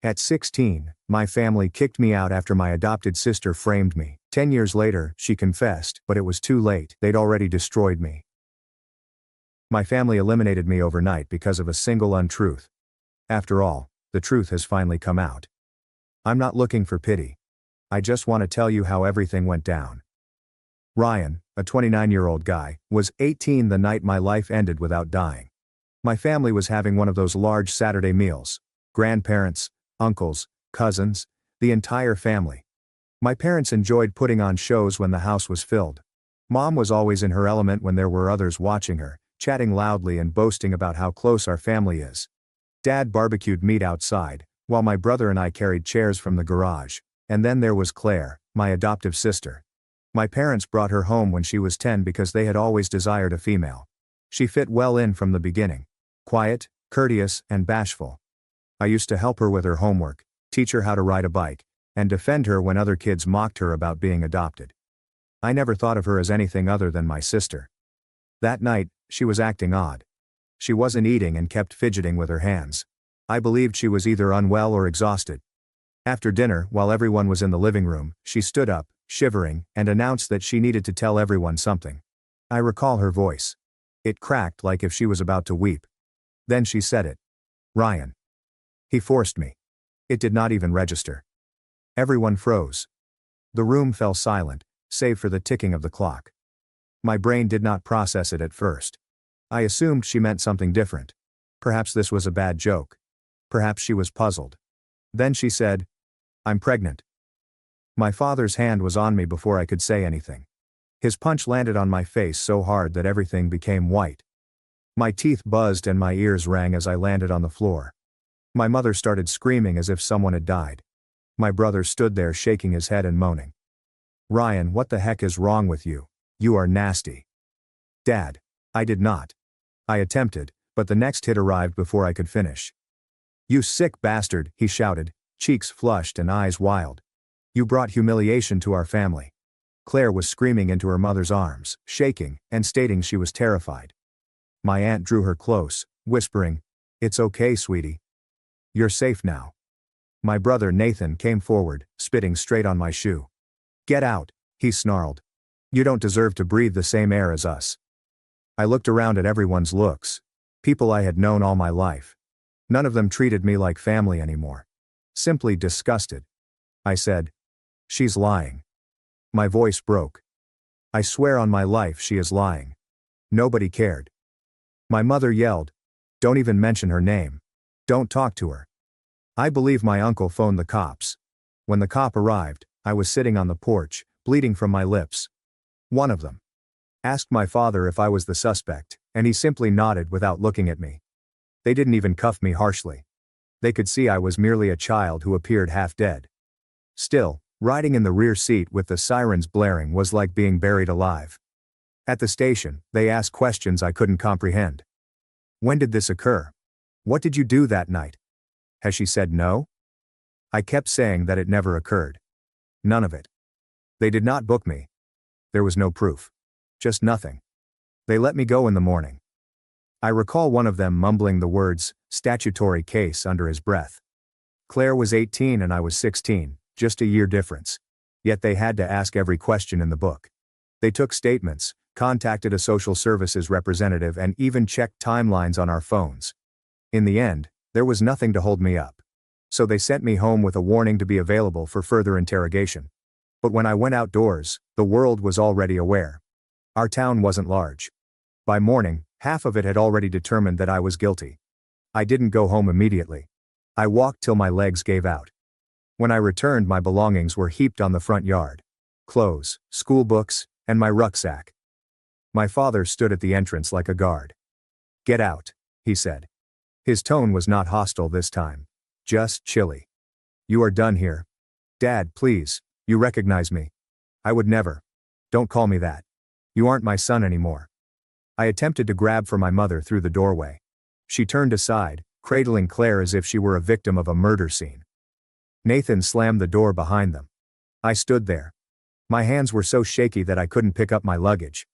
At 16, my family kicked me out after my adopted sister framed me. 10 years later, she confessed, but it was too late. They'd already destroyed me. My family eliminated me overnight because of a single untruth. After all, the truth has finally come out. I'm not looking for pity. I just want to tell you how everything went down. Ryan, a 29-year-old guy, was 18 the night my life ended without dying. My family was having one of those large Saturday meals. Grandparents, uncles, cousins, the entire family. My parents enjoyed putting on shows when the house was filled. Mom was always in her element when there were others watching her, chatting loudly and boasting about how close our family is. Dad barbecued meat outside, while my brother and I carried chairs from the garage. And then there was Claire, my adoptive sister. My parents brought her home when she was 10 because they had always desired a female. She fit well in from the beginning. Quiet, courteous, and bashful. I used to help her with her homework, teach her how to ride a bike, and defend her when other kids mocked her about being adopted. I never thought of her as anything other than my sister. That night, she was acting odd. She wasn't eating and kept fidgeting with her hands. I believed she was either unwell or exhausted. After dinner, while everyone was in the living room, she stood up, shivering, and announced that she needed to tell everyone something. I recall her voice. It cracked like if she was about to weep. Then she said it. Ryan. He forced me. It did not even register. Everyone froze. The room fell silent, save for the ticking of the clock. My brain did not process it at first. I assumed she meant something different. Perhaps this was a bad joke. Perhaps she was puzzled. Then she said, "I'm pregnant." My father's hand was on me before I could say anything. His punch landed on my face so hard that everything became white. My teeth buzzed and my ears rang as I landed on the floor. My mother started screaming as if someone had died. My brother stood there shaking his head and moaning. "Ryan, what the heck is wrong with you? You are nasty." "Dad." I did not. I attempted, but the next hit arrived before I could finish. "You sick bastard," he shouted, cheeks flushed and eyes wild. "You brought humiliation to our family." Claire was screaming into her mother's arms, shaking, and stating she was terrified. My aunt drew her close, whispering, "It's okay, sweetie. You're safe now." My brother Nathan came forward, spitting straight on my shoe. "Get out," he snarled. "You don't deserve to breathe the same air as us." I looked around at everyone's looks. People I had known all my life. None of them treated me like family anymore. Simply disgusted. I said, "She's lying." My voice broke. "I swear on my life she is lying." Nobody cared. My mother yelled, "Don't even mention her name. Don't talk to her." I believe my uncle phoned the cops. When the cop arrived, I was sitting on the porch, bleeding from my lips. One of them asked my father if I was the suspect, and he simply nodded without looking at me. They didn't even cuff me harshly. They could see I was merely a child who appeared half dead. Still, riding in the rear seat with the sirens blaring was like being buried alive. At the station, they asked questions I couldn't comprehend. When did this occur? What did you do that night? Has she said no? I kept saying that it never occurred. None of it. They did not book me. There was no proof. Just nothing. They let me go in the morning. I recall one of them mumbling the words, "statutory case," under his breath. Claire was 18 and I was 16, just a year difference. Yet they had to ask every question in the book. They took statements, contacted a social services representative, and even checked timelines on our phones. In the end, there was nothing to hold me up. So they sent me home with a warning to be available for further interrogation. But when I went outdoors, the world was already aware. Our town wasn't large. By morning, half of it had already determined that I was guilty. I didn't go home immediately. I walked till my legs gave out. When I returned, my belongings were heaped on the front yard. Clothes, school books, and my rucksack. My father stood at the entrance like a guard. "Get out," he said. His tone was not hostile this time. Just chilly. "You are done here." "Dad, please, you recognize me." "I would never." "Don't call me that. You aren't my son anymore." I attempted to grab for my mother through the doorway. She turned aside, cradling Claire as if she were a victim of a murder scene. Nathan slammed the door behind them. I stood there. My hands were so shaky that I couldn't pick up my luggage.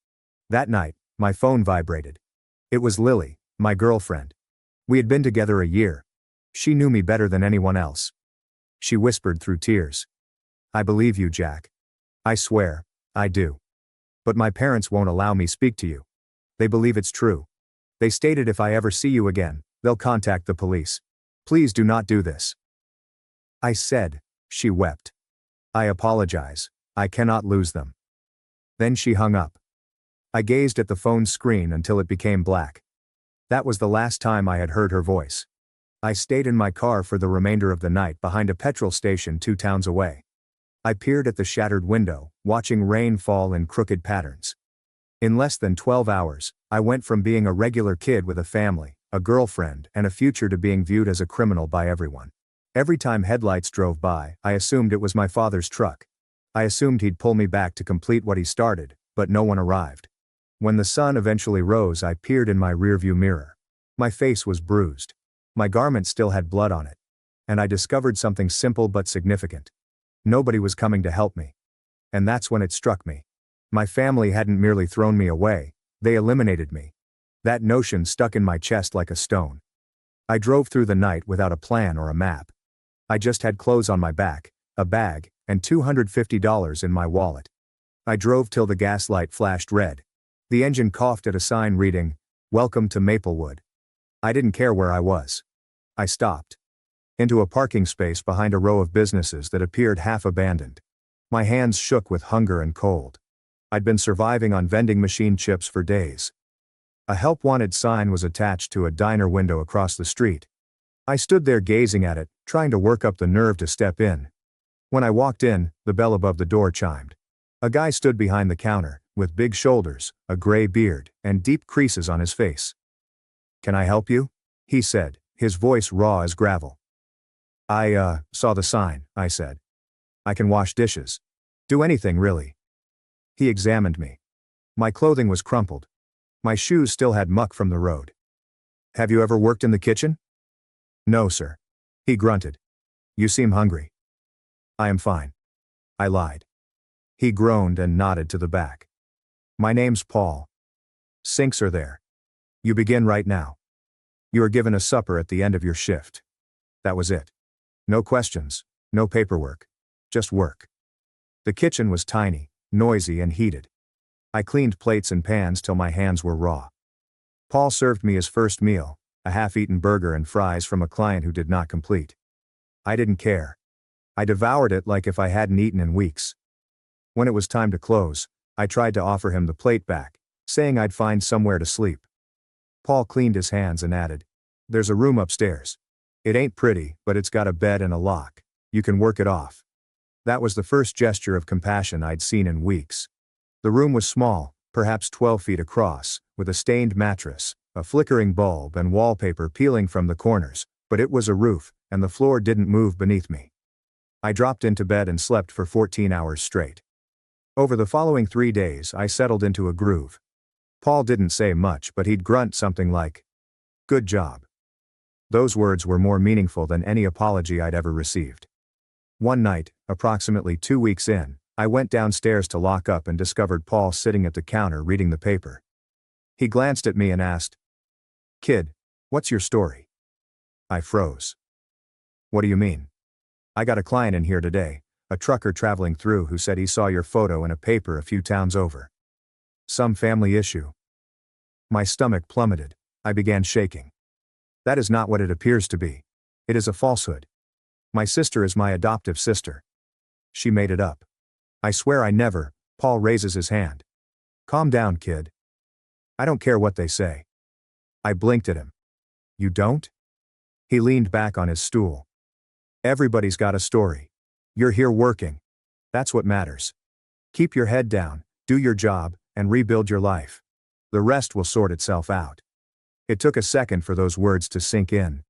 That night, my phone vibrated. It was Lily, my girlfriend. We had been together a year. She knew me better than anyone else. She whispered through tears. I believe you, Jack. I swear, I do. But my parents won't allow me speak to you. They believe it's true. They stated if I ever see you again, they'll contact the police. Please do not do this. I said. She wept. I apologize. I cannot lose them. Then she hung up. I gazed at the phone's screen until it became black. That was the last time I had heard her voice. I stayed in my car for the remainder of the night behind a petrol station 2 towns away. I peered at the shattered window, watching rain fall in crooked patterns. In less than 12 hours, I went from being a regular kid with a family, a girlfriend, and a future to being viewed as a criminal by everyone. Every time headlights drove by, I assumed it was my father's truck. I assumed he'd pull me back to complete what he started, but no one arrived. When the sun eventually rose, I peered in my rearview mirror. My face was bruised. My garment still had blood on it. And I discovered something simple but significant. Nobody was coming to help me. And that's when it struck me. My family hadn't merely thrown me away, they eliminated me. That notion stuck in my chest like a stone. I drove through the night without a plan or a map. I just had clothes on my back, a bag, and $250 in my wallet. I drove till the gas light flashed red. The engine coughed at a sign reading, "Welcome to Maplewood." I didn't care where I was. I stopped. Into a parking space behind a row of businesses that appeared half abandoned. My hands shook with hunger and cold. I'd been surviving on vending machine chips for days. A help wanted sign was attached to a diner window across the street. I stood there gazing at it, trying to work up the nerve to step in. When I walked in, the bell above the door chimed. A guy stood behind the counter, with big shoulders, a gray beard, and deep creases on his face. "Can I help you?" he said, his voice raw as gravel. "I saw the sign," I said. "I can wash dishes. Do anything, really." He examined me. My clothing was crumpled. My shoes still had muck from the road. "Have you ever worked in the kitchen?" "No, sir." He grunted. "You seem hungry." "I am fine." I lied. He groaned and nodded to the back. "My name's Paul. Sinks are there. You begin right now. You are given a supper at the end of your shift." That was it. No questions, no paperwork. Just work. The kitchen was tiny, noisy, and heated. I cleaned plates and pans till my hands were raw. Paul served me his first meal, a half-eaten burger and fries from a client who did not complete. I didn't care. I devoured it like if I hadn't eaten in weeks. When it was time to close, I tried to offer him the plate back, saying I'd find somewhere to sleep. Paul cleaned his hands and added, "There's a room upstairs. It ain't pretty, but it's got a bed and a lock. You can work it off." That was the first gesture of compassion I'd seen in weeks. The room was small, perhaps 12 feet across, with a stained mattress, a flickering bulb and wallpaper peeling from the corners, but it was a roof, and the floor didn't move beneath me. I dropped into bed and slept for 14 hours straight. Over the following 3 days, I settled into a groove. Paul didn't say much, but he'd grunt something like, "Good job." Those words were more meaningful than any apology I'd ever received. One night, approximately 2 weeks in, I went downstairs to lock up and discovered Paul sitting at the counter reading the paper. He glanced at me and asked, "Kid, what's your story?" I froze. "What do you mean?" "I got a client in here today, a trucker traveling through who said he saw your photo in a paper a few towns over. Some family issue." My stomach plummeted. I began shaking. "That is not what it appears to be. It is a falsehood. My sister is my adoptive sister. She made it up. I swear I never." Paul raises his hand. "Calm down, kid. I don't care what they say." I blinked at him. "You don't?" He leaned back on his stool. "Everybody's got a story. You're here working. That's what matters. Keep your head down, do your job, and rebuild your life. The rest will sort itself out." It took a second for those words to sink in.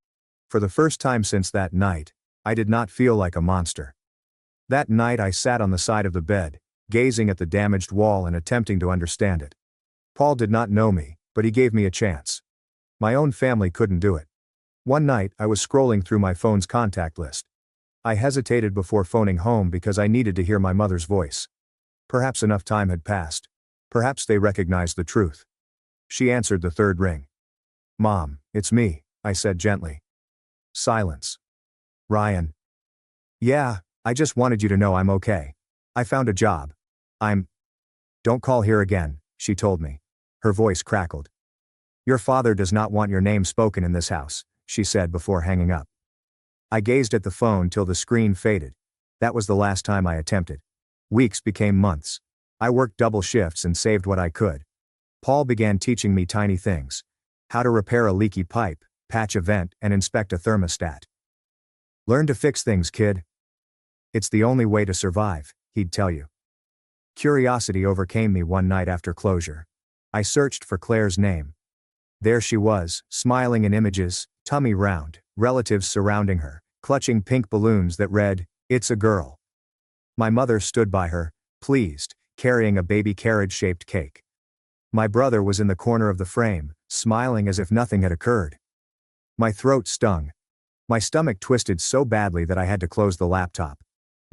For the first time since that night, I did not feel like a monster. That night I sat on the side of the bed, gazing at the damaged wall and attempting to understand it. Paul did not know me, but he gave me a chance. My own family couldn't do it. One night I was scrolling through my phone's contact list. I hesitated before phoning home because I needed to hear my mother's voice. Perhaps enough time had passed. Perhaps they recognized the truth. She answered the third ring. "Mom, it's me," I said gently. Silence. "Ryan." Yeah, I just wanted you to know I'm okay. I found a job. I'm. Don't call here again, she told me. Her voice crackled. Your father does not want your name spoken in this house, she said before hanging up. I gazed at the phone till the screen faded. That was the last time I attempted. Weeks became months. I worked double shifts and saved what I could. Paul began teaching me tiny things. How to repair a leaky pipe, patch a vent, and inspect a thermostat. Learn to fix things, kid. It's the only way to survive, he'd tell you. Curiosity overcame me one night after closure. I searched for Claire's name. There she was, smiling in images, tummy round, relatives surrounding her, clutching pink balloons that read, "It's a girl." My mother stood by her, pleased, carrying a baby carriage-shaped cake. My brother was in the corner of the frame, smiling as if nothing had occurred. My throat stung. My stomach twisted so badly that I had to close the laptop.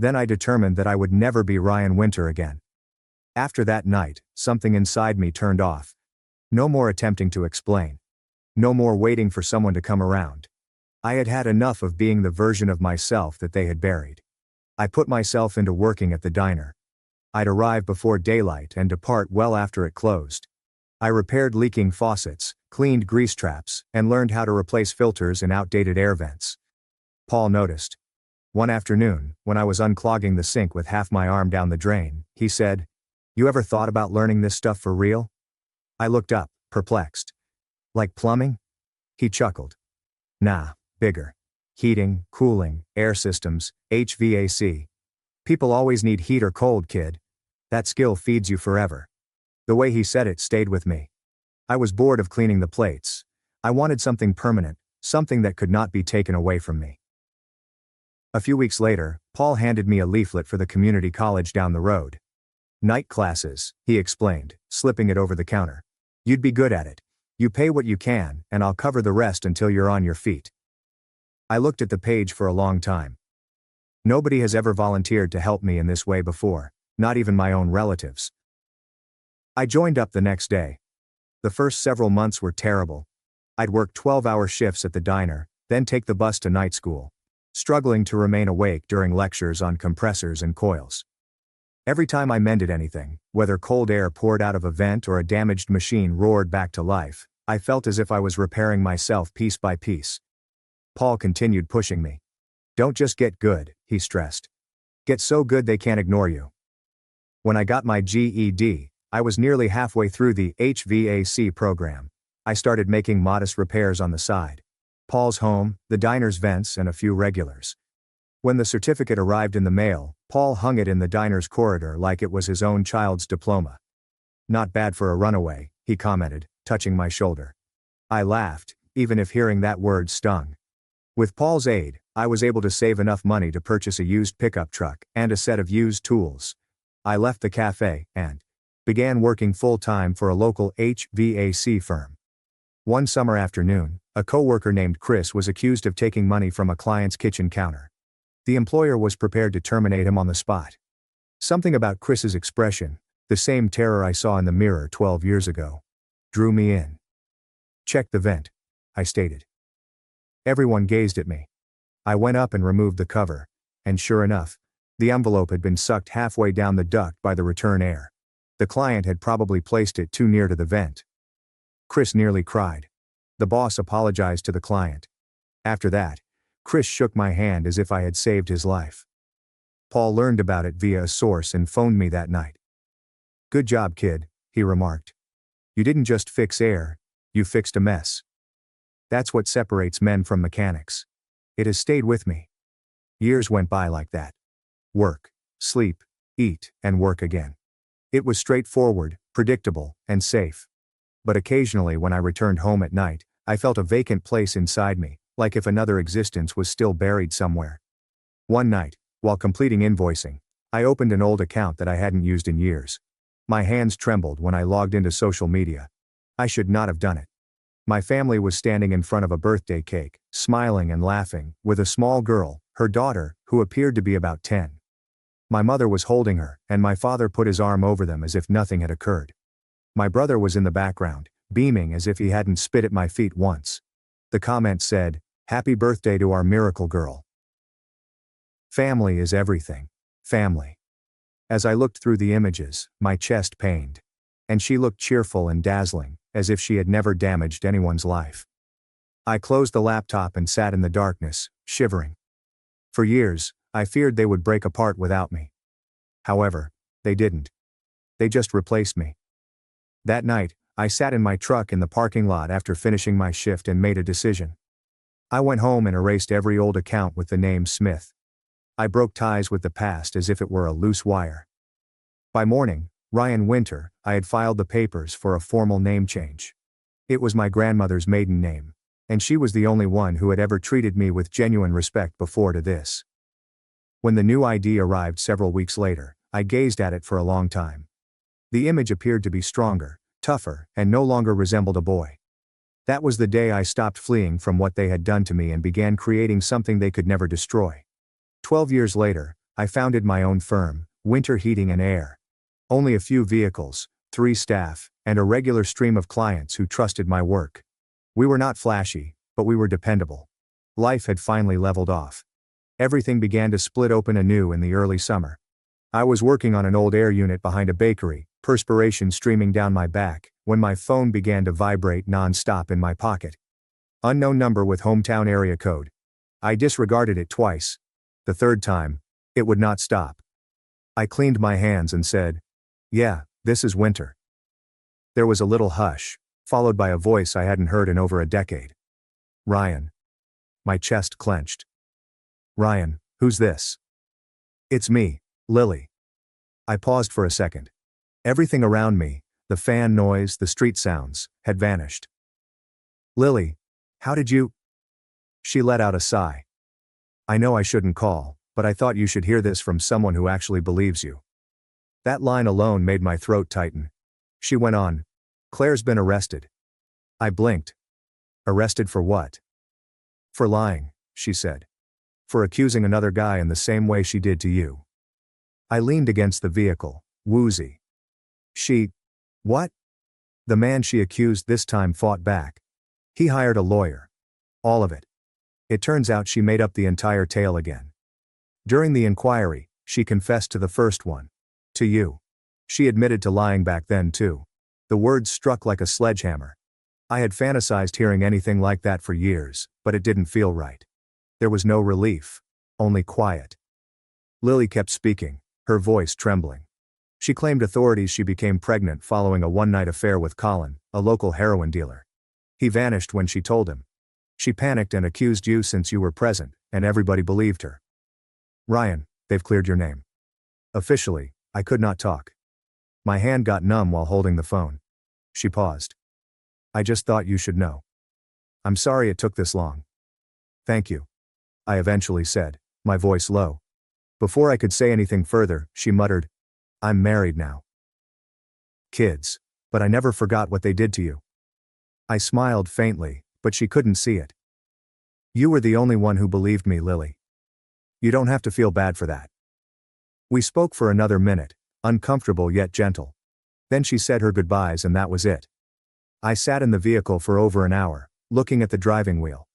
Then I determined that I would never be Ryan Winter again. After that night, something inside me turned off. No more attempting to explain. No more waiting for someone to come around. I had had enough of being the version of myself that they had buried. I put myself into working at the diner. I'd arrive before daylight and depart well after it closed. I repaired leaking faucets, cleaned grease traps, and learned how to replace filters in outdated air vents. Paul noticed. One afternoon, when I was unclogging the sink with half my arm down the drain, he said, "You ever thought about learning this stuff for real?" I looked up, perplexed. Like plumbing? He chuckled. Nah, bigger. Heating, cooling, air systems, HVAC. People always need heat or cold, kid. That skill feeds you forever. The way he said it stayed with me. I was bored of cleaning the plates. I wanted something permanent, something that could not be taken away from me. A few weeks later, Paul handed me a leaflet for the community college down the road. Night classes, he explained, slipping it over the counter. You'd be good at it. You pay what you can, and I'll cover the rest until you're on your feet. I looked at the page for a long time. Nobody has ever volunteered to help me in this way before, not even my own relatives. I joined up the next day. The first several months were terrible. I'd work 12-hour shifts at the diner, then take the bus to night school, struggling to remain awake during lectures on compressors and coils. Every time I mended anything, whether cold air poured out of a vent or a damaged machine roared back to life, I felt as if I was repairing myself piece by piece. Paul continued pushing me. Don't just get good, he stressed. Get so good they can't ignore you. When I got my GED, I was nearly halfway through the HVAC program. I started making modest repairs on the side. Paul's home, the diner's vents, and a few regulars. When the certificate arrived in the mail, Paul hung it in the diner's corridor like it was his own child's diploma. Not bad for a runaway, he commented, touching my shoulder. I laughed, even if hearing that word stung. With Paul's aid, I was able to save enough money to purchase a used pickup truck and a set of used tools. I left the cafe and began working full-time for a local HVAC firm. One summer afternoon, a coworker named Chris was accused of taking money from a client's kitchen counter. The employer was prepared to terminate him on the spot. Something about Chris's expression, the same terror I saw in the mirror 12 years ago, drew me in. Check the vent, I stated. Everyone gazed at me. I went up and removed the cover, and sure enough, the envelope had been sucked halfway down the duct by the return air. The client had probably placed it too near to the vent. Chris nearly cried. The boss apologized to the client. After that, Chris shook my hand as if I had saved his life. Paul learned about it via a source and phoned me that night. Good job, kid, he remarked. You didn't just fix air, you fixed a mess. That's what separates men from mechanics. It has stayed with me. Years went by like that. Work, sleep, eat, and work again. It was straightforward, predictable, and safe. But occasionally when I returned home at night, I felt a vacant place inside me, like if another existence was still buried somewhere. One night, while completing invoicing, I opened an old account that I hadn't used in years. My hands trembled when I logged into social media. I should not have done it. My family was standing in front of a birthday cake, smiling and laughing, with a small girl, her daughter, who appeared to be about 10. My mother was holding her, and my father put his arm over them as if nothing had occurred. My brother was in the background, beaming as if he hadn't spit at my feet once. The comment said, "Happy birthday to our miracle girl." Family is everything. Family. As I looked through the images, my chest pained. And she looked cheerful and dazzling, as if she had never damaged anyone's life. I closed the laptop and sat in the darkness, shivering. For years, I feared they would break apart without me. However, they didn't. They just replaced me. That night, I sat in my truck in the parking lot after finishing my shift and made a decision. I went home and erased every old account with the name Smith. I broke ties with the past as if it were a loose wire. By morning, Ryan Winter, I had filed the papers for a formal name change. It was my grandmother's maiden name, and she was the only one who had ever treated me with genuine respect before to this. When the new ID arrived several weeks later, I gazed at it for a long time. The image appeared to be stronger, tougher, and no longer resembled a boy. That was the day I stopped fleeing from what they had done to me and began creating something they could never destroy. 12 years later, I founded my own firm, Winter Heating and Air. Only a few vehicles, 3 staff, and a regular stream of clients who trusted my work. We were not flashy, but we were dependable. Life had finally leveled off. Everything began to split open anew in the early summer. I was working on an old air unit behind a bakery, perspiration streaming down my back, when my phone began to vibrate non-stop in my pocket. Unknown number with hometown area code. I disregarded it twice. The third time, it would not stop. I cleaned my hands and said, "Yeah, this is Winter." There was a little hush, followed by a voice I hadn't heard in over a decade. "Ryan." My chest clenched. "Ryan, who's this?" "It's me, Lily." I paused for a second. Everything around me, the fan noise, the street sounds, had vanished. "Lily, how did you?" She let out a sigh. "I know I shouldn't call, but I thought you should hear this from someone who actually believes you." That line alone made my throat tighten. She went on, "Claire's been arrested." I blinked. "Arrested for what?" "For lying," she said. "For accusing another guy in the same way she did to you." I leaned against the vehicle, woozy. What?" The man she accused this time fought back. "He hired a lawyer. All of it. It turns out she made up the entire tale again. During the inquiry, she confessed to the first one. To you. She admitted to lying back then too." The words struck like a sledgehammer. I had fantasized hearing anything like that for years, but it didn't feel right. There was no relief. Only quiet. Lily kept speaking, her voice trembling. She claimed authorities she became pregnant following a one-night affair with Colin, a local heroin dealer. He vanished when she told him. She panicked and accused you since you were present, and everybody believed her. "Ryan, they've cleared your name." Officially, I could not talk. My hand got numb while holding the phone. She paused. "I just thought you should know. I'm sorry it took this long." "Thank you," I eventually said, my voice low. Before I could say anything further, she muttered, "I'm married now. Kids. But I never forgot what they did to you." I smiled faintly, but she couldn't see it. "You were the only one who believed me, Lily. You don't have to feel bad for that." We spoke for another minute, uncomfortable yet gentle. Then she said her goodbyes and that was it. I sat in the vehicle for over an hour, looking at the driving wheel.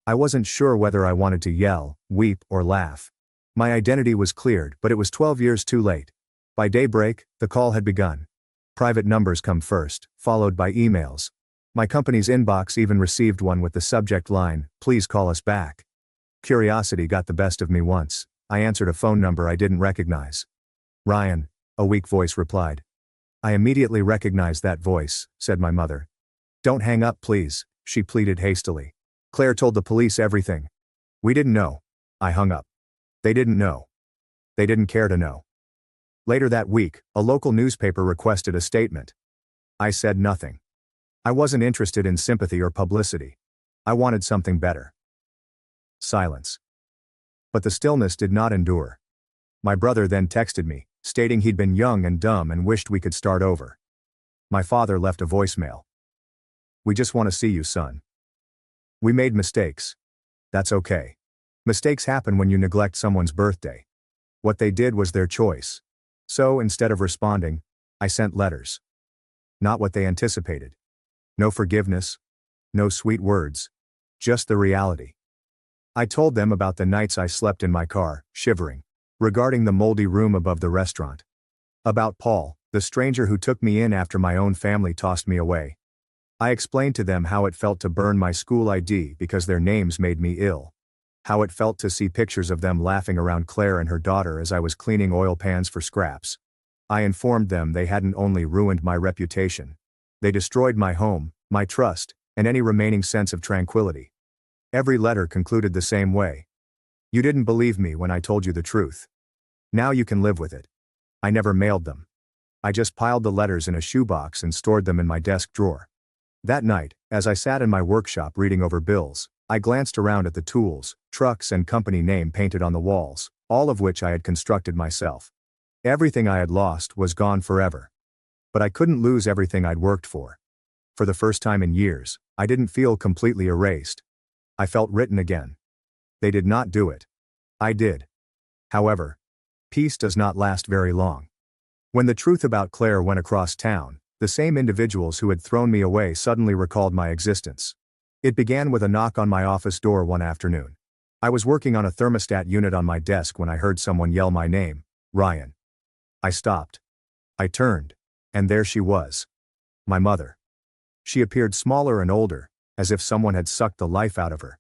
I wasn't sure whether I wanted to yell, weep, or laugh. My identity was cleared, but it was 12 years too late. By daybreak, the call had begun. Private numbers come first, followed by emails. My company's inbox even received one with the subject line, "Please call us back." Curiosity got the best of me once. I answered a phone number I didn't recognize. "Ryan," a weak voice replied. I immediately recognized that voice, said my mother. "Don't hang up, please," she pleaded hastily. "Claire told the police everything." "We didn't know." I hung up. "They didn't know. They didn't care to know." Later that week, a local newspaper requested a statement. I said nothing. I wasn't interested in sympathy or publicity. I wanted something better. Silence. But the stillness did not endure. My brother then texted me, stating he'd been young and dumb and wished we could start over. My father left a voicemail. "We just want to see you, son. We made mistakes. That's okay. Mistakes happen when you neglect someone's birthday. What they did was their choice. So, instead of responding, I sent letters. Not what they anticipated. No forgiveness. No sweet words. Just the reality. I told them about the nights I slept in my car, shivering. Regarding the moldy room above the restaurant. About Paul, the stranger who took me in after my own family tossed me away. I explained to them how it felt to burn my school ID because their names made me ill. How it felt to see pictures of them laughing around Claire and her daughter as I was cleaning oil pans for scraps. I informed them they hadn't only ruined my reputation. They destroyed my home, my trust, and any remaining sense of tranquility. Every letter concluded the same way. You didn't believe me when I told you the truth. Now you can live with it. I never mailed them. I just piled the letters in a shoebox and stored them in my desk drawer. That night, as I sat in my workshop reading over bills, I glanced around at the tools, trucks and company name painted on the walls, all of which I had constructed myself. Everything I had lost was gone forever. But I couldn't lose everything I'd worked for. For the first time in years, I didn't feel completely erased. I felt written again. They did not do it. I did. However, peace does not last very long. When the truth about Claire went across town, the same individuals who had thrown me away suddenly recalled my existence. It began with a knock on my office door one afternoon. I was working on a thermostat unit on my desk when I heard someone yell my name, Ryan. I stopped. I turned, and there she was. My mother. She appeared smaller and older, as if someone had sucked the life out of her.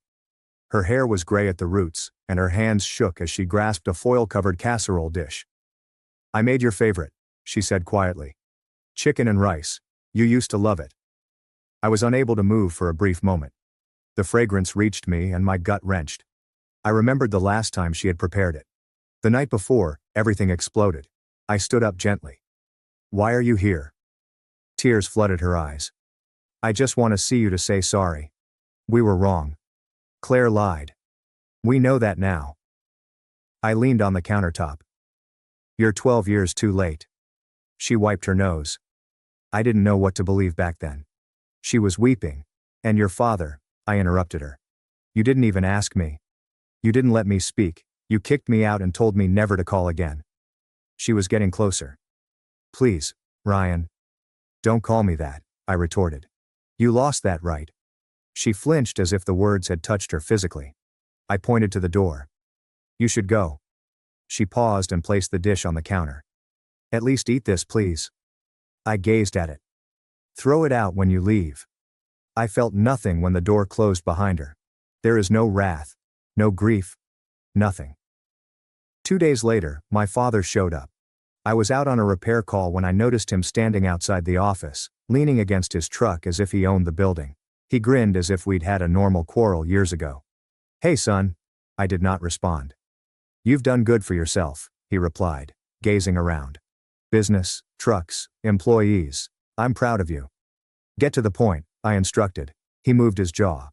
Her hair was gray at the roots, and her hands shook as she grasped a foil-covered casserole dish. I made your favorite, she said quietly. Chicken and rice. You used to love it. I was unable to move for a brief moment. The fragrance reached me and my gut wrenched. I remembered the last time she had prepared it. The night before, everything exploded. I stood up gently. Why are you here? Tears flooded her eyes. I just want to see you to say sorry. We were wrong. Claire lied. We know that now. I leaned on the countertop. You're 12 years too late. She wiped her nose. I didn't know what to believe back then. She was weeping. And your father, I interrupted her. You didn't even ask me. You didn't let me speak. You kicked me out and told me never to call again. She was getting closer. Please, Ryan. Don't call me that, I retorted. You lost that right. She flinched as if the words had touched her physically. I pointed to the door. You should go. She paused and placed the dish on the counter. At least eat this, please. I gazed at it. Throw it out when you leave. I felt nothing when the door closed behind her. There is no wrath, no grief, nothing. 2 days later, my father showed up. I was out on a repair call when I noticed him standing outside the office, leaning against his truck as if he owned the building. He grinned as if we'd had a normal quarrel years ago. Hey son. I did not respond. You've done good for yourself, he replied, gazing around. Business, trucks, employees. I'm proud of you. Get to the point, I instructed. He moved his jaw.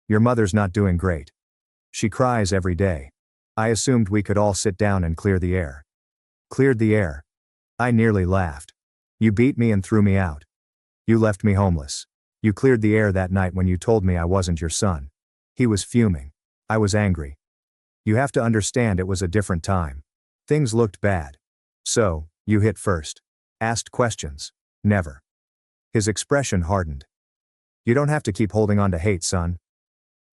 Your mother's not doing great. She cries every day. I assumed we could all sit down and clear the air. Cleared the air. I nearly laughed. You beat me and threw me out. You left me homeless. You cleared the air that night when you told me I wasn't your son. He was fuming. I was angry. You have to understand it was a different time. Things looked bad. So, you hit first. Asked questions. Never. His expression hardened. You don't have to keep holding on to hate, son.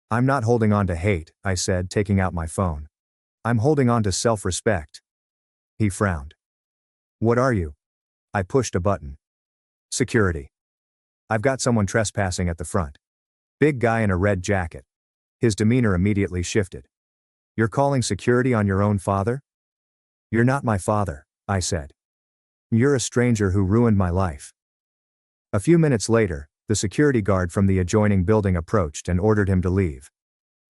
I'm not holding on to hate, I said, taking out my phone. I'm holding on to self-respect. He frowned. What are you? I pushed a button. Security. I've got someone trespassing at the front. Big guy in a red jacket. His demeanor immediately shifted. You're calling security on your own father? You're not my father, I said. You're a stranger who ruined my life. A few minutes later, the security guard from the adjoining building approached and ordered him to leave.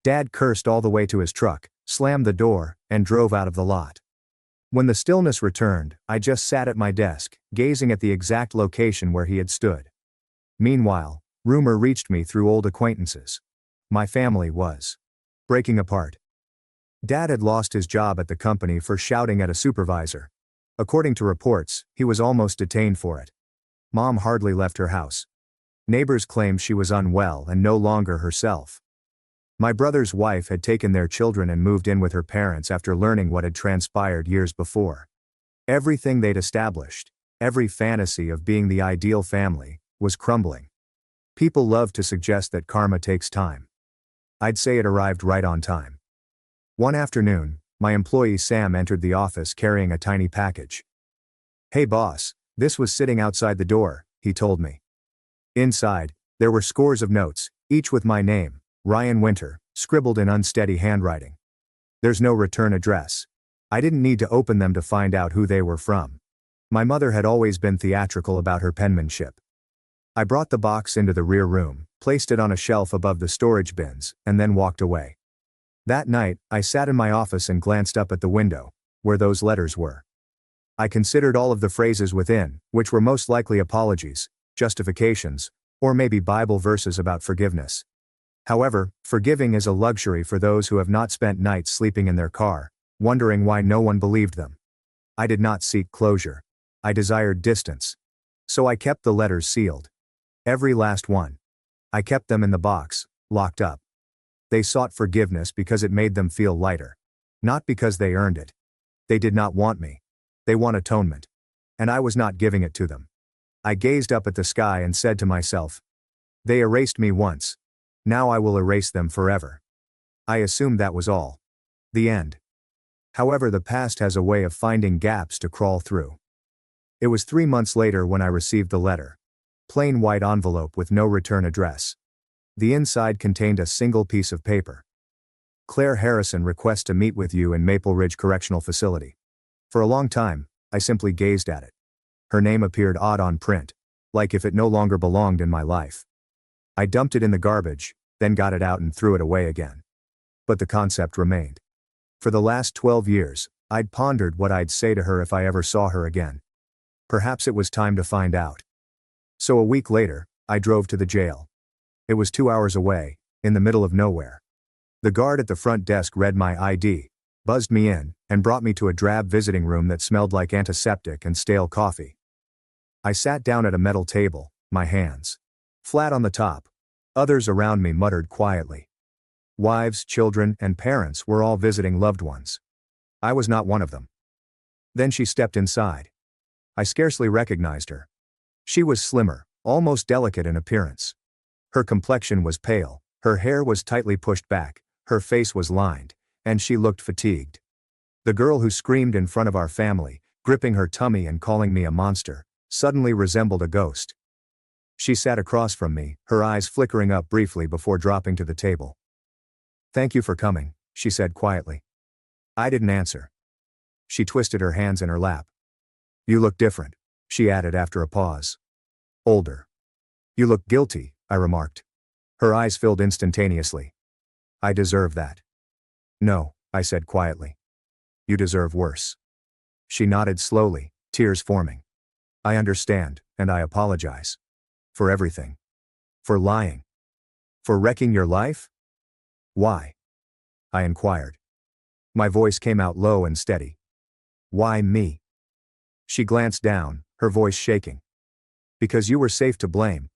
Dad cursed all the way to his truck, slammed the door, and drove out of the lot. When the stillness returned, I just sat at my desk, gazing at the exact location where he had stood. Meanwhile, rumor reached me through old acquaintances. My family was breaking apart. Dad had lost his job at the company for shouting at a supervisor. According to reports, he was almost detained for it. Mom hardly left her house. Neighbors claimed she was unwell and no longer herself. My brother's wife had taken their children and moved in with her parents after learning what had transpired years before. Everything they'd established, every fantasy of being the ideal family, was crumbling. People love to suggest that karma takes time. I'd say it arrived right on time. One afternoon, my employee Sam entered the office carrying a tiny package. "Hey boss, this was sitting outside the door," he told me. Inside, there were scores of notes, each with my name, Ryan Winter, scribbled in unsteady handwriting. There's no return address. I didn't need to open them to find out who they were from. My mother had always been theatrical about her penmanship. I brought the box into the rear room, placed it on a shelf above the storage bins, and then walked away. That night, I sat in my office and glanced up at the window, where those letters were. I considered all of the phrases within, which were most likely apologies, justifications, or maybe Bible verses about forgiveness. However, forgiving is a luxury for those who have not spent nights sleeping in their car, wondering why no one believed them. I did not seek closure. I desired distance. So I kept the letters sealed. Every last one. I kept them in the box, locked up. They sought forgiveness because it made them feel lighter. Not because they earned it. They did not want me. They want atonement. And I was not giving it to them. I gazed up at the sky and said to myself, "They erased me once. Now I will erase them forever." I assumed that was all. The end. However, the past has a way of finding gaps to crawl through. It was 3 months later when I received the letter. Plain white envelope with no return address. The inside contained a single piece of paper. "Claire Harrison requests to meet with you in Maple Ridge Correctional Facility." For a long time, I simply gazed at it. Her name appeared odd on print, like if it no longer belonged in my life. I dumped it in the garbage, then got it out and threw it away again. But the concept remained. For the last 12 years, I'd pondered what I'd say to her if I ever saw her again. Perhaps it was time to find out. So a week later, I drove to the jail. It was 2 hours away, in the middle of nowhere. The guard at the front desk read my ID, buzzed me in, and brought me to a drab visiting room that smelled like antiseptic and stale coffee. I sat down at a metal table, my hands flat on the top. Others around me muttered quietly. Wives, children, and parents were all visiting loved ones. I was not one of them. Then she stepped inside. I scarcely recognized her. She was slimmer, almost delicate in appearance. Her complexion was pale, her hair was tightly pushed back, her face was lined, and she looked fatigued. The girl who screamed in front of our family, gripping her tummy and calling me a monster, suddenly resembled a ghost. She sat across from me, her eyes flickering up briefly before dropping to the table. "Thank you for coming," she said quietly. I didn't answer. She twisted her hands in her lap. "You look different," she added after a pause. "Older." "You look guilty," I remarked. Her eyes filled instantaneously. "I deserve that." "No," I said quietly. "You deserve worse." She nodded slowly, tears forming. "I understand, and I apologize. For everything. For lying. For wrecking your life?" "Why?" I inquired. My voice came out low and steady. "Why me?" She glanced down, her voice shaking. "Because you were safe to blame.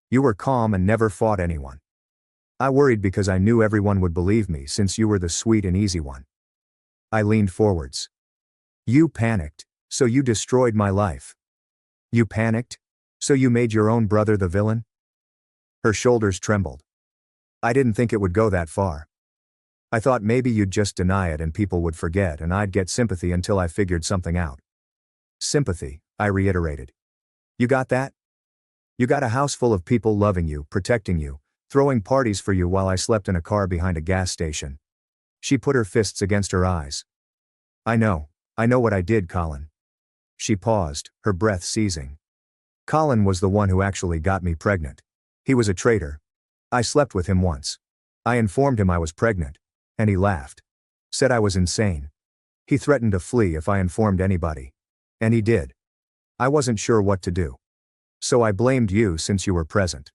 You were calm and never fought anyone. I worried because I knew everyone would believe me since you were the sweet and easy one." I leaned forwards. "You panicked, so you destroyed my life. You panicked, so you made your own brother the villain?" Her shoulders trembled. "I didn't think it would go that far. I thought maybe you'd just deny it and people would forget and I'd get sympathy until I figured something out." "Sympathy," I reiterated. "You got that? You got a house full of people loving you, protecting you, throwing parties for you while I slept in a car behind a gas station." She put her fists against her eyes. I know what I did, Colin." She paused, her breath seizing. "Colin was the one who actually got me pregnant. He was a traitor. I slept with him once. I informed him I was pregnant. And he laughed. Said I was insane. He threatened to flee if I informed anybody. And he did. I wasn't sure what to do. So I blamed you since you were present."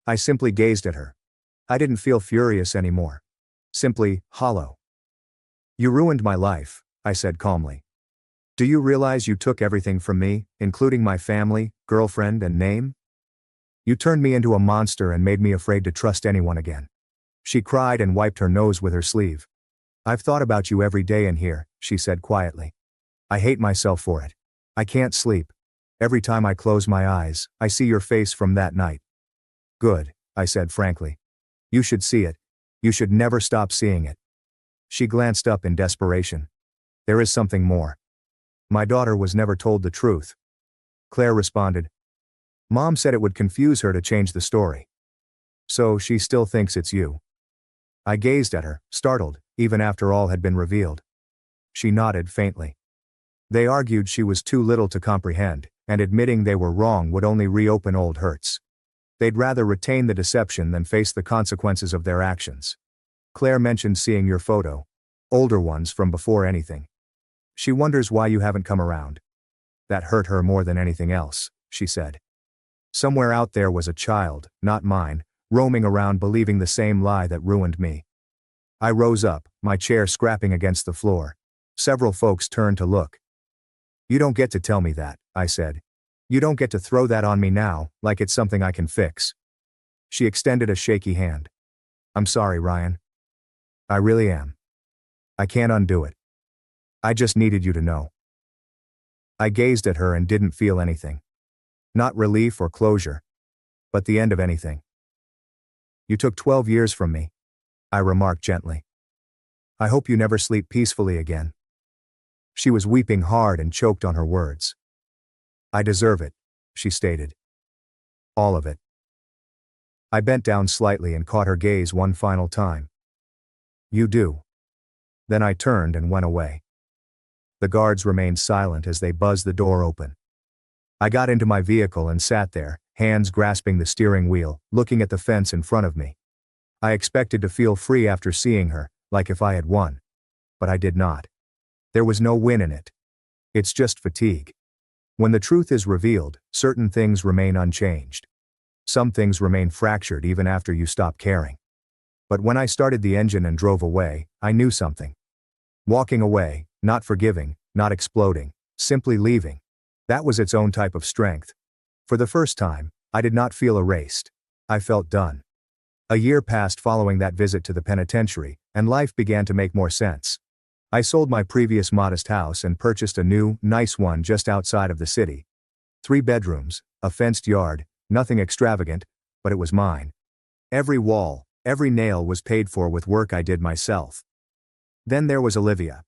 I simply gazed at her. I didn't feel furious anymore. Simply hollow. "You ruined my life," I said calmly. "Do you realize you took everything from me, including my family, girlfriend, and name? You turned me into a monster and made me afraid to trust anyone again." She cried and wiped her nose with her sleeve. "I've thought about you every day in here," she said quietly. "I hate myself for it. I can't sleep. Every time I close my eyes, I see your face from that night." "Good," I said frankly. "You should see it. You should never stop seeing it. She glanced up in desperation. There is something more. My daughter was never told the truth. Claire responded. Mom said it would confuse her to change the story. So she still thinks it's you. I gazed at her, startled, even after all had been revealed. She nodded faintly. They argued she was too little to comprehend, and admitting they were wrong would only reopen old hurts. They'd rather retain the deception than face the consequences of their actions. Claire mentioned seeing your photo. Older ones from before anything. She wonders why you haven't come around. That hurt her more than anything else, she said. Somewhere out there was a child, not mine, roaming around believing the same lie that ruined me. I rose up, my chair scrapping against the floor. Several folks turned to look. You don't get to tell me that, I said. You don't get to throw that on me now, like it's something I can fix. She extended a shaky hand. I'm sorry, Ryan. I really am. I can't undo it. I just needed you to know. I gazed at her and didn't feel anything. Not relief or closure. But the end of anything. You took 12 years from me, I remarked gently. I hope you never sleep peacefully again. She was weeping hard and choked on her words. I deserve it, she stated. All of it. I bent down slightly and caught her gaze one final time. You do. Then I turned and went away. The guards remained silent as they buzzed the door open. I got into my vehicle and sat there, hands grasping the steering wheel, looking at the fence in front of me. I expected to feel free after seeing her, like if I had won. But I did not. There was no win in it. It's just fatigue. When the truth is revealed, certain things remain unchanged. Some things remain fractured even after you stop caring. But when I started the engine and drove away, I knew something. Walking away, not forgiving, not exploding, simply leaving. That was its own type of strength. For the first time, I did not feel erased. I felt done. A year passed following that visit to the penitentiary, and life began to make more sense. I sold my previous modest house and purchased a new, nice one just outside of the city. 3 bedrooms, a fenced yard, nothing extravagant, but it was mine. Every wall, every nail was paid for with work I did myself. Then there was Olivia.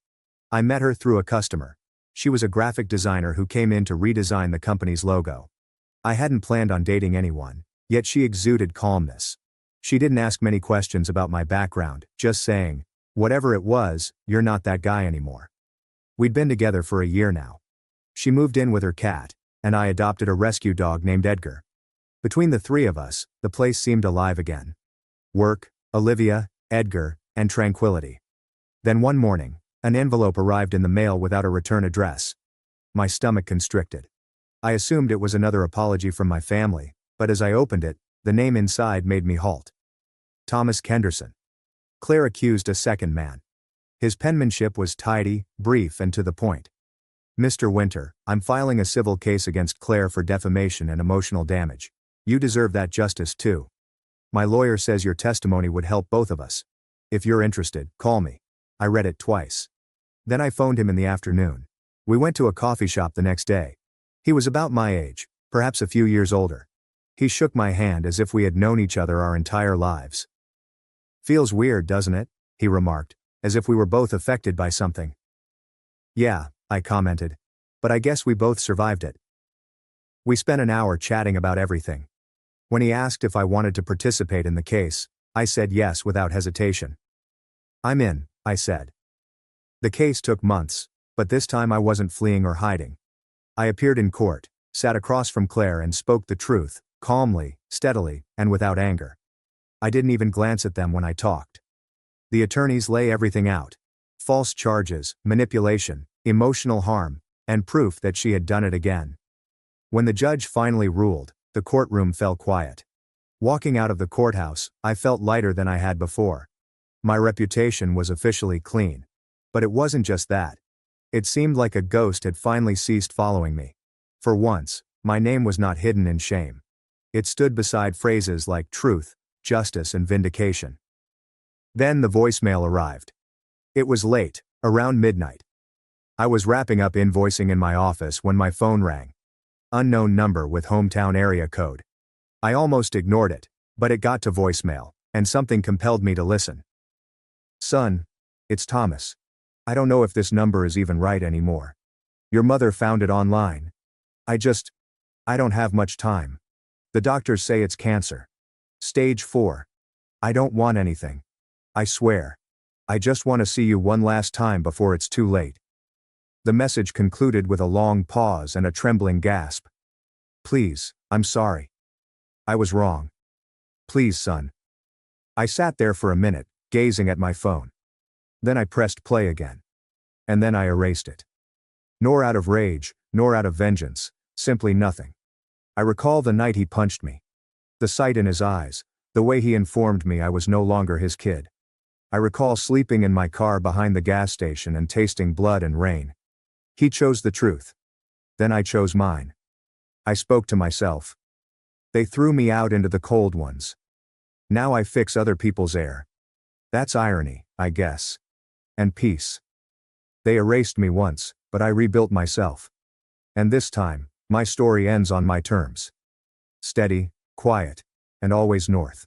I met her through a customer. She was a graphic designer who came in to redesign the company's logo. I hadn't planned on dating anyone, yet she exuded calmness. She didn't ask many questions about my background, just saying, whatever it was, you're not that guy anymore. We'd been together for a year now. She moved in with her cat, and I adopted a rescue dog named Edgar. Between the 3 of us, the place seemed alive again. Work, Olivia, Edgar, and tranquility. Then one morning, an envelope arrived in the mail without a return address. My stomach constricted. I assumed it was another apology from my family, but as I opened it, the name inside made me halt. Thomas Kenderson. Claire accused a second man. His penmanship was tidy, brief, and to the point. Mr. Winter, I'm filing a civil case against Claire for defamation and emotional damage. You deserve that justice too. My lawyer says your testimony would help both of us. If you're interested, call me. I read it twice. Then I phoned him in the afternoon. We went to a coffee shop the next day. He was about my age, perhaps a few years older. He shook my hand as if we had known each other our entire lives. Feels weird, doesn't it? He remarked, as if we were both affected by something. Yeah, I commented. But I guess we both survived it. We spent an hour chatting about everything. When he asked if I wanted to participate in the case, I said yes without hesitation. I'm in, I said. The case took months, but this time I wasn't fleeing or hiding. I appeared in court, sat across from Claire and spoke the truth, calmly, steadily, and without anger. I didn't even glance at them when I talked. The attorneys lay everything out. False charges, manipulation, emotional harm, and proof that she had done it again. When the judge finally ruled, the courtroom fell quiet. Walking out of the courthouse, I felt lighter than I had before. My reputation was officially clean. But it wasn't just that. It seemed like a ghost had finally ceased following me. For once, my name was not hidden in shame. It stood beside phrases like truth, justice, and vindication. Then the voicemail arrived. It was late, around midnight. I was wrapping up invoicing in my office when my phone rang. Unknown number with hometown area code. I almost ignored it, but it got to voicemail, and something compelled me to listen. Son, it's Thomas. I don't know if this number is even right anymore. Your mother found it online. I don't have much time. The doctors say it's cancer. Stage 4. I don't want anything. I swear. I just want to see you one last time before it's too late. The message concluded with a long pause and a trembling gasp. Please, I'm sorry. I was wrong. Please, son. I sat there for a minute, gazing at my phone. Then I pressed play again. And then I erased it. Nor out of rage, nor out of vengeance, simply nothing. I recall the night he punched me. The sight in his eyes, the way he informed me I was no longer his kid. I recall sleeping in my car behind the gas station and tasting blood and rain. He chose the truth. Then I chose mine. I spoke to myself. They threw me out into the cold ones. Now I fix other people's air. That's irony, I guess. And peace. They erased me once, but I rebuilt myself. And this time, my story ends on my terms. Steady, quiet, and always north.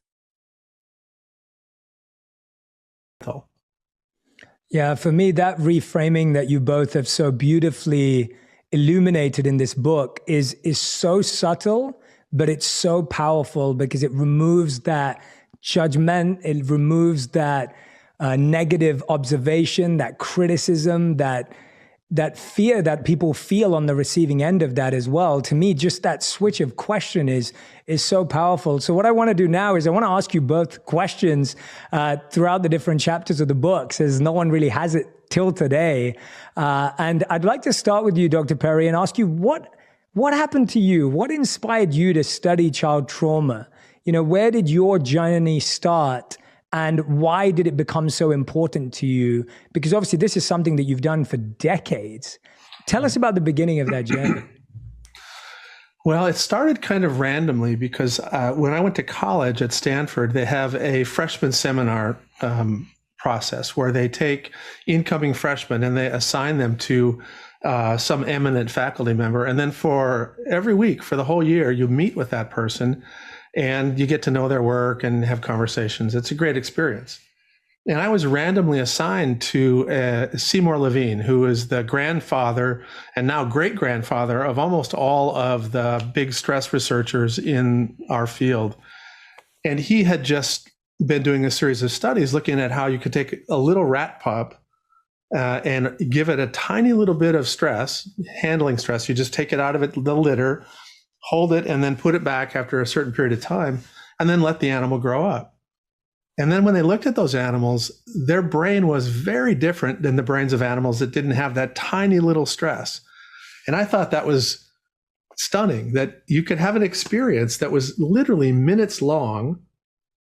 Yeah, for me, that reframing that you both have so beautifully illuminated in this book is so subtle, but it's so powerful because it removes that judgment, it removes that negative observation, that criticism, that fear that people feel on the receiving end of that as well. To me, just that switch of question is so powerful. So what I want to do now is I want to ask you both questions throughout the different chapters of the book, since no one really has it till today. And I'd like to start with you, Dr. Perry, and ask you what happened to you? What inspired you to study child trauma? You know, where did your journey start? And why did it become so important to you? Because obviously this is something that you've done for decades. Tell us about the beginning of that journey. Well, it started kind of randomly because when I went to college at Stanford, they have a freshman seminar process where they take incoming freshmen and they assign them to some eminent faculty member. And then for every week, for the whole year, you meet with that person and you get to know their work and have conversations. It's a great experience. And I was randomly assigned to Seymour Levine, who is the grandfather and now great-grandfather of almost all of the big stress researchers in our field. And he had just been doing a series of studies looking at how you could take a little rat pup and give it a tiny little bit of stress, handling stress. You just take it out of the litter, hold it, and then put it back after a certain period of time, and then let the animal grow up. And then when they looked at those animals, their brain was very different than the brains of animals that didn't have that tiny little stress. And I thought that was stunning, that you could have an experience that was literally minutes long,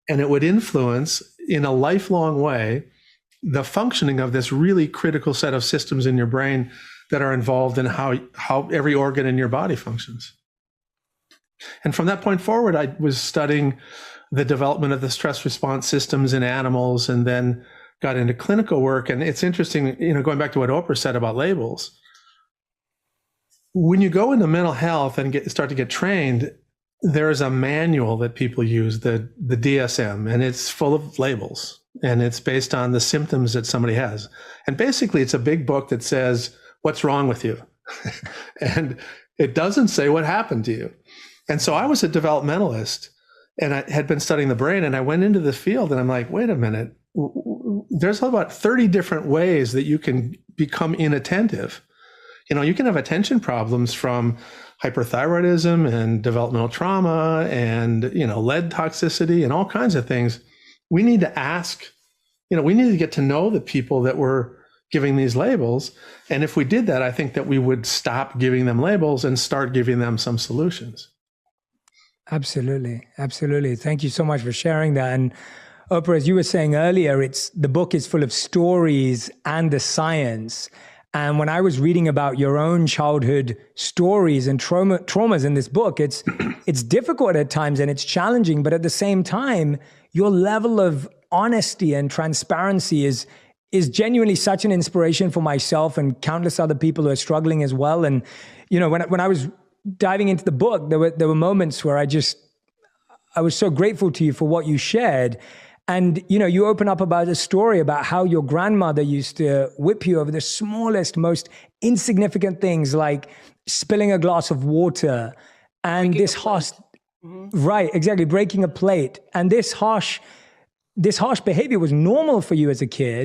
and it would influence in a lifelong way the functioning of this really critical set of systems in your brain that are involved in how every organ in your body functions. And from that point forward, I was studying the development of the stress response systems in animals and then got into clinical work. And it's interesting, going back to what Oprah said about labels. When you go into mental health and start to get trained, there is a manual that people use, the DSM, and it's full of labels. And it's based on the symptoms that somebody has. And basically, it's a big book that says, what's wrong with you? And it doesn't say what happened to you. And so I was a developmentalist and I had been studying the brain, and I went into the field and I'm like, wait a minute, there's about 30 different ways that you can become inattentive. You can have attention problems from hyperthyroidism and developmental trauma and, lead toxicity and all kinds of things. We need to ask, we need to get to know the people that were giving these labels. And if we did that, I think that we would stop giving them labels and start giving them some solutions. Absolutely. Absolutely. Thank you so much for sharing that. And Oprah, as you were saying earlier, the book is full of stories and the science. And when I was reading about your own childhood stories and traumas in this book, it's difficult at times and it's challenging, but at the same time, your level of honesty and transparency is genuinely such an inspiration for myself and countless other people who are struggling as well. And, when I was diving into the book, there were moments where I was so grateful to you for what you shared. And, you know, you open up about a story about how your grandmother used to whip you over the smallest, most insignificant things, like spilling a glass of water and this harsh, right, exactly, breaking a plate. And this harsh behavior was normal for you as a kid.